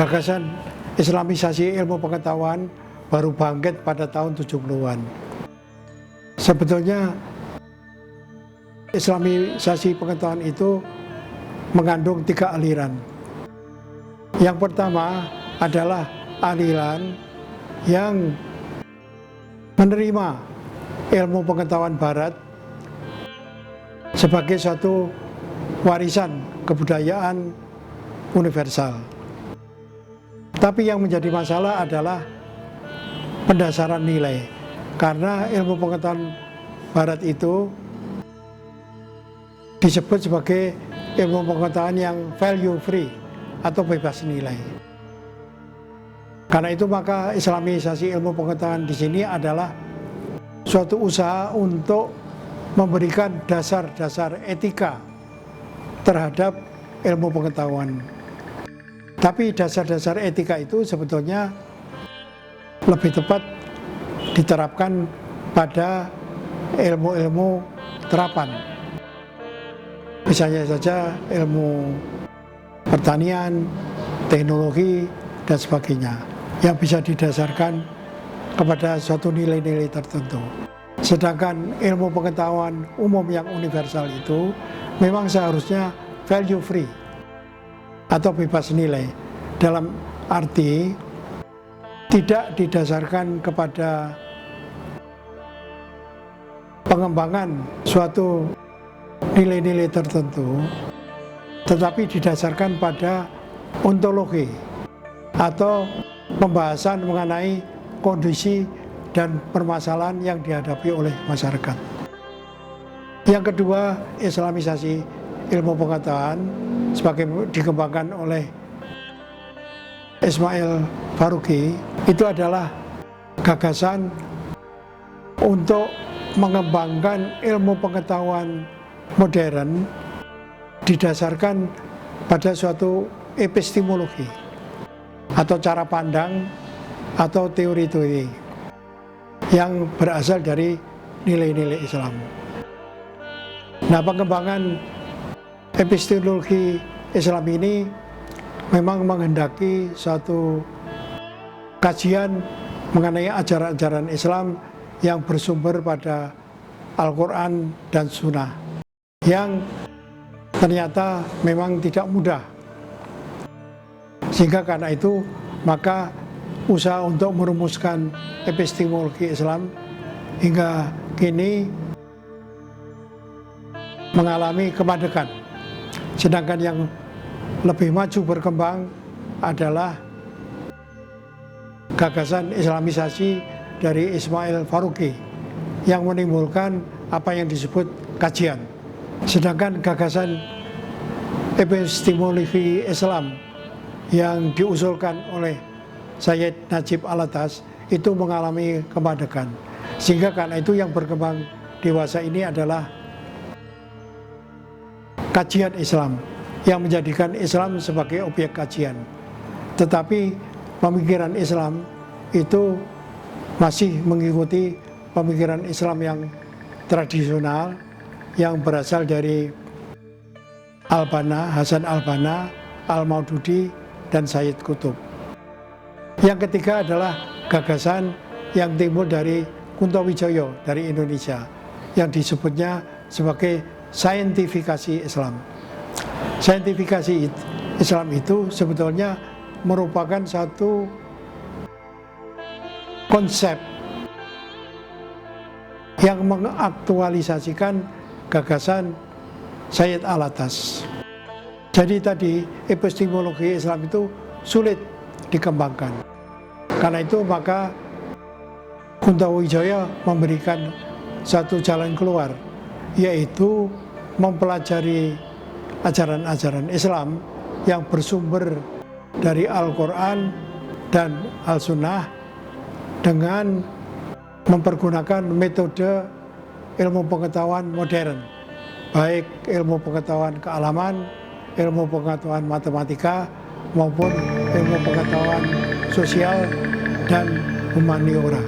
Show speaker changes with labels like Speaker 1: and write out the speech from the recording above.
Speaker 1: Gagasan Islamisasi ilmu pengetahuan baru bangkit pada tahun 70-an. Sebetulnya Islamisasi pengetahuan itu mengandung 3 aliran. Yang pertama adalah aliran yang menerima ilmu pengetahuan Barat sebagai suatu warisan kebudayaan universal. Tapi yang menjadi masalah adalah pendasaran nilai, karena ilmu pengetahuan Barat itu disebut sebagai ilmu pengetahuan yang value free atau bebas nilai. Karena itu maka Islamisasi ilmu pengetahuan di sini adalah suatu usaha untuk memberikan dasar-dasar etika terhadap ilmu pengetahuan. Tapi dasar-dasar etika itu sebetulnya lebih tepat diterapkan pada ilmu-ilmu terapan. Misalnya saja ilmu pertanian, teknologi, dan sebagainya, yang bisa didasarkan kepada suatu nilai-nilai tertentu. Sedangkan ilmu pengetahuan umum yang universal itu memang seharusnya value free atau bebas nilai, dalam arti tidak didasarkan kepada pengembangan suatu nilai-nilai tertentu, tetapi didasarkan pada ontologi atau pembahasan mengenai kondisi dan permasalahan yang dihadapi oleh masyarakat. Yang kedua, Islamisasi ilmu pengetahuan sebagai dikembangkan oleh Ismail Faruqi itu adalah gagasan untuk mengembangkan ilmu pengetahuan modern didasarkan pada suatu epistemologi atau cara pandang atau teori-teori yang berasal dari nilai-nilai Islam. Nah, pengembangan epistemologi Islam ini memang menghendaki suatu kajian mengenai ajaran-ajaran Islam yang bersumber pada Al-Quran dan Sunnah, yang ternyata memang tidak mudah. Sehingga karena itu maka usaha untuk merumuskan epistemologi Islam hingga kini mengalami kemadekan. Sedangkan yang lebih maju berkembang adalah gagasan Islamisasi dari Ismail Faruqi yang menimbulkan apa yang disebut kajian. Sedangkan gagasan epistemologi Islam yang diusulkan oleh Sayyid Najib Alatas itu mengalami kemadekan. Sehingga karena itu yang berkembang dewasa ini adalah kajian Islam yang menjadikan Islam sebagai objek kajian. Tetapi pemikiran Islam itu masih mengikuti pemikiran Islam yang tradisional yang berasal dari Al-Banna, Hasan Al-Banna, Al-Maududi, dan Sayyid Qutb. Yang ketiga adalah gagasan yang timbul dari Kunto Wijoyo dari Indonesia yang disebutnya sebagai saintifikasi Islam. Saintifikasi Islam itu sebetulnya merupakan satu konsep yang mengaktualisasikan gagasan Sayyid Alatas. Jadi tadi epistemologi Islam itu sulit dikembangkan. Karena itu maka Kunto Wijoyo memberikan satu jalan keluar, yaitu mempelajari ajaran-ajaran Islam yang bersumber dari Al-Quran dan Al-Sunnah dengan mempergunakan metode ilmu pengetahuan modern, baik ilmu pengetahuan kealaman, ilmu pengetahuan matematika, maupun ilmu pengetahuan sosial dan humaniora.